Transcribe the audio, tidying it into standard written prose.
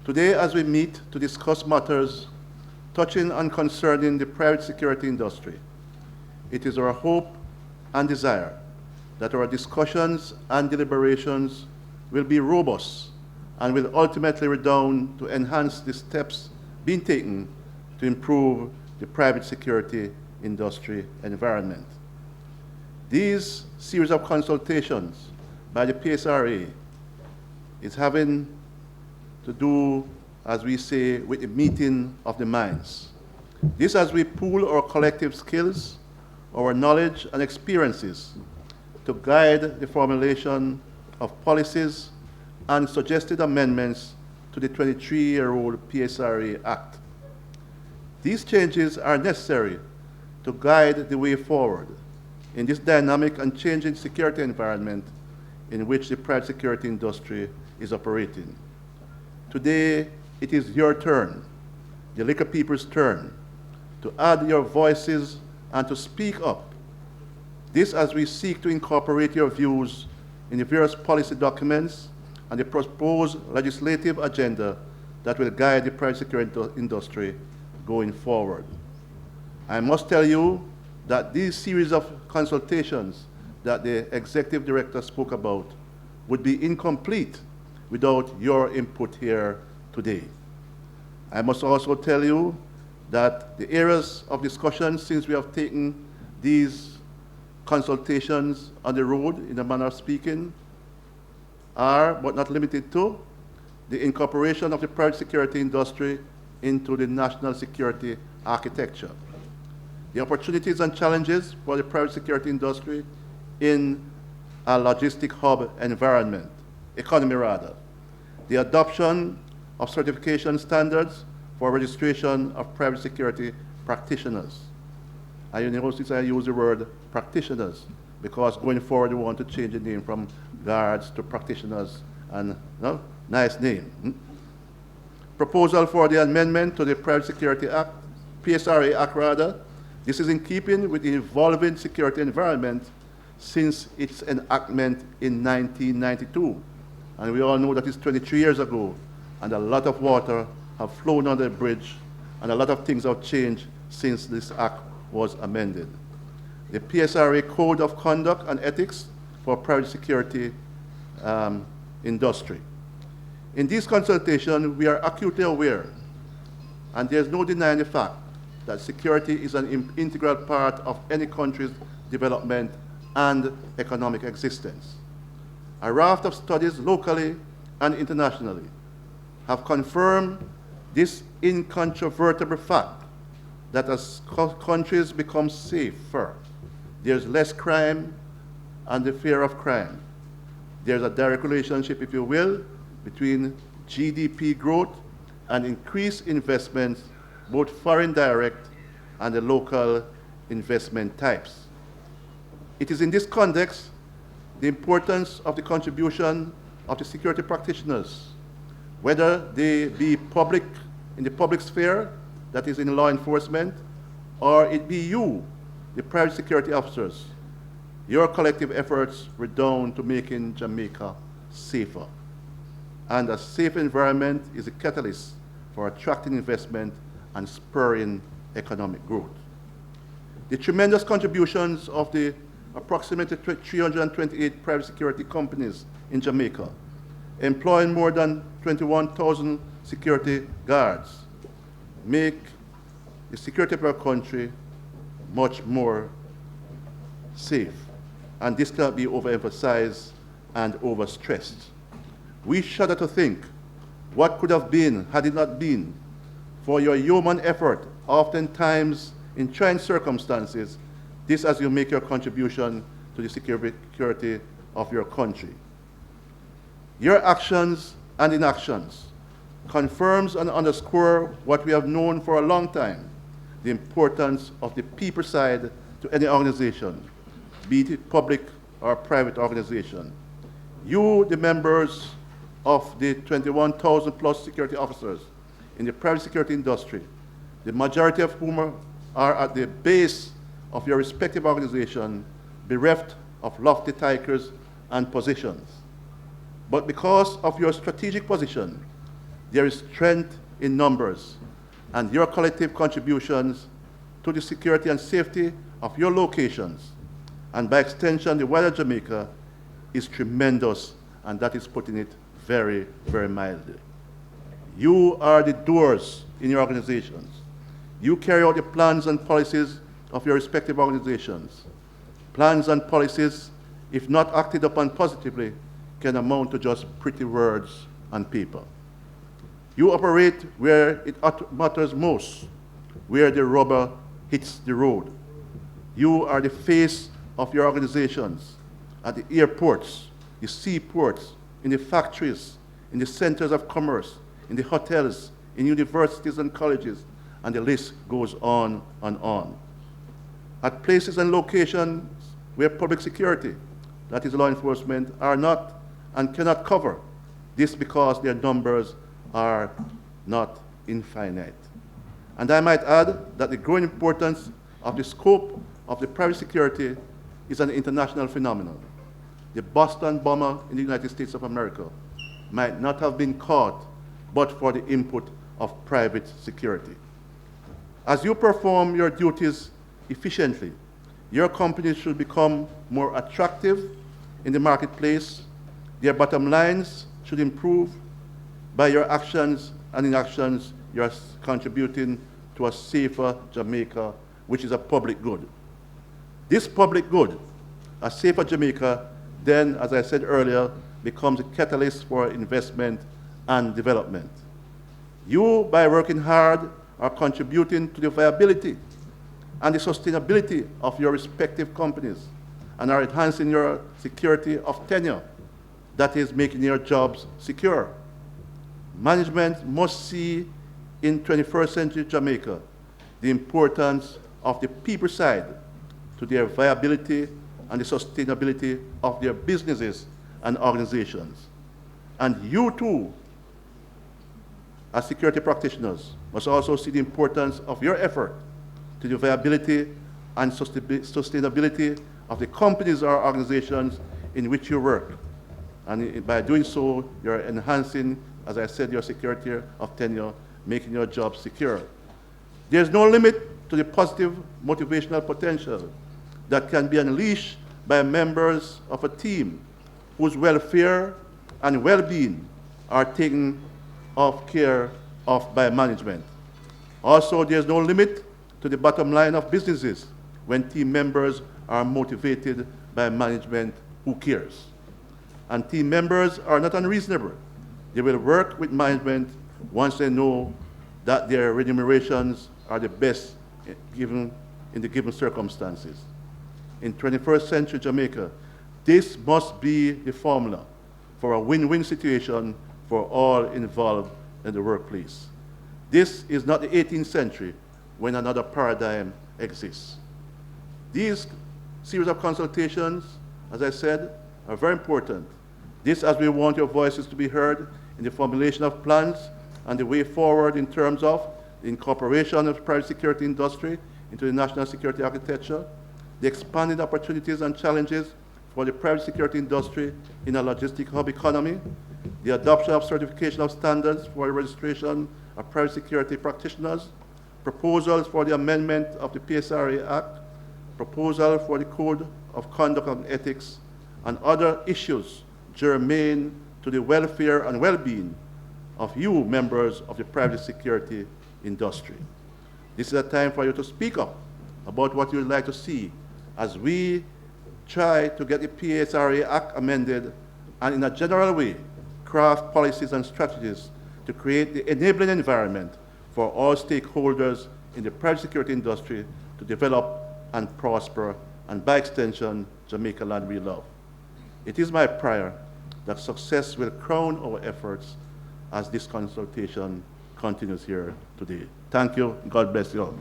Today, as we meet to discuss matters touching and concerning the private security industry, it is our hope and desire that our discussions and deliberations will be robust and will ultimately redound to enhance the steps being taken to improve the private security industry environment. These series of consultations by the PSRA is having to do, as we say, with the meeting of the minds. This as we pool our collective skills, our knowledge and experiences to guide the formulation of policies and suggested amendments to the 23-year-old PSRA Act. These changes are necessary to guide the way forward in this dynamic and changing security environment in which the private security industry is operating. Today, it is your turn, the liquor people's turn, to add your voices and to speak up. This as we seek to incorporate your views in the various policy documents and the proposed legislative agenda that will guide the private security industry going forward. I must tell you that these series of consultations that the executive director spoke about would be incomplete without your input here today. I must also tell you that the areas of discussion since we have taken these consultations on the road, in a manner of speaking, are, but not limited to, the incorporation of the private security industry into the national security architecture, the opportunities and challenges for the private security industry in a logistic hub economy rather, the adoption of certification standards for registration of private security practitioners. I notice I use the word practitioners because going forward we want to change the name from guards to practitioners, and nice name. Proposal for the amendment to the Private Security Act, PSRA Act rather. This is in keeping with the evolving security environment since its enactment in 1992. And we all know that it's 23 years ago, and a lot of water have flown under the bridge, and a lot of things have changed since this act was amended. The PSRA Code of Conduct and Ethics for Private Security Industry. In this consultation, we are acutely aware, and there's no denying the fact, that security is an integral part of any country's development and economic existence. A raft of studies locally and internationally have confirmed this incontrovertible fact that as countries become safer, there's less crime and the fear of crime. There's a direct relationship, if you will, between GDP growth and increased investments, both foreign direct and the local investment types. It is in this context the importance of the contribution of the security practitioners, whether they be public in the public sphere, that is in law enforcement, or it be you, the private security officers. Your collective efforts redound to making Jamaica safer. And a safe environment is a catalyst for attracting investment and spurring economic growth. The tremendous contributions of the approximately 328 private security companies in Jamaica, employing more than 21,000 security guards, make the security of our country much more safe. And this cannot be overemphasized and overstressed. We shudder to think what could have been had it not been for your human effort, oftentimes in trying circumstances, this as you make your contribution to the security of your country. Your actions and inactions confirms and underscore what we have known for a long time, the importance of the people side to any organization, be it public or private organization. You, the members of the 21,000 plus security officers in the private security industry, the majority of whom are at the base of your respective organization, bereft of lofty titles and positions. But because of your strategic position There is strength in numbers, and your collective contributions to the security and safety of your locations, and by extension, the wider Jamaica, is tremendous, and that is putting it very, very mildly. You are the doers in your organizations. You carry out the plans and policies of your respective organizations. Plans and policies, if not acted upon positively, can amount to just pretty words on paper. You operate where it matters most, where the rubber hits the road. You are the face of your organizations at the airports, the seaports, in the factories, in the centers of commerce, in the hotels, in universities and colleges, and the list goes on and on. At places and locations where public security, that is law enforcement, are not and cannot cover, this because their numbers are not infinite. And I might add that the growing importance of the scope of the private security is an international phenomenon. The Boston bomber in the United States of America might not have been caught but for the input of private security. As you perform your duties efficiently, your companies should become more attractive in the marketplace. Their bottom lines should improve. By your actions and inactions, you are contributing to a safer Jamaica, which is a public good. This public good, a safer Jamaica, then, as I said earlier, becomes a catalyst for investment and development. You, by working hard, are contributing to the viability and the sustainability of your respective companies and are enhancing your security of tenure, that is, making your jobs secure. Management must see in 21st century Jamaica the importance of the people side to their viability and the sustainability of their businesses and organizations. And you too, as security practitioners, must also see the importance of your effort to the viability and sustainability of the companies or organizations in which you work. And by doing so, you're enhancing, as I said, your security of tenure, making your job secure. There's no limit to the positive motivational potential that can be unleashed by members of a team whose welfare and well-being are taken care of by management. Also, there's no limit to the bottom line of businesses when team members are motivated by management who cares. And team members are not unreasonable. They will work with management once they know that their remunerations are the best given in the given circumstances. In 21st century Jamaica, this must be the formula for a win-win situation for all involved in the workplace. This is not the 18th century when another paradigm exists. These series of consultations, as I said, are very important. This as we want your voices to be heard in the formulation of plans and the way forward in terms of the incorporation of the private security industry into the national security architecture, the expanded opportunities and challenges for the private security industry in a logistic hub economy, the adoption of certification of standards for the registration of private security practitioners, proposals for the amendment of the PSRA Act, proposal for the Code of Conduct and Ethics, and other issues germane to the welfare and well-being of you members of the private security industry. This is a time for you to speak up about what you would like to see as we try to get the PSRA Act amended and in a general way craft policies and strategies to create the enabling environment for all stakeholders in the private security industry to develop and prosper, and by extension, Jamaica land we love. It is my prayer that success will crown our efforts as this consultation continues here today. Thank you. God bless you all.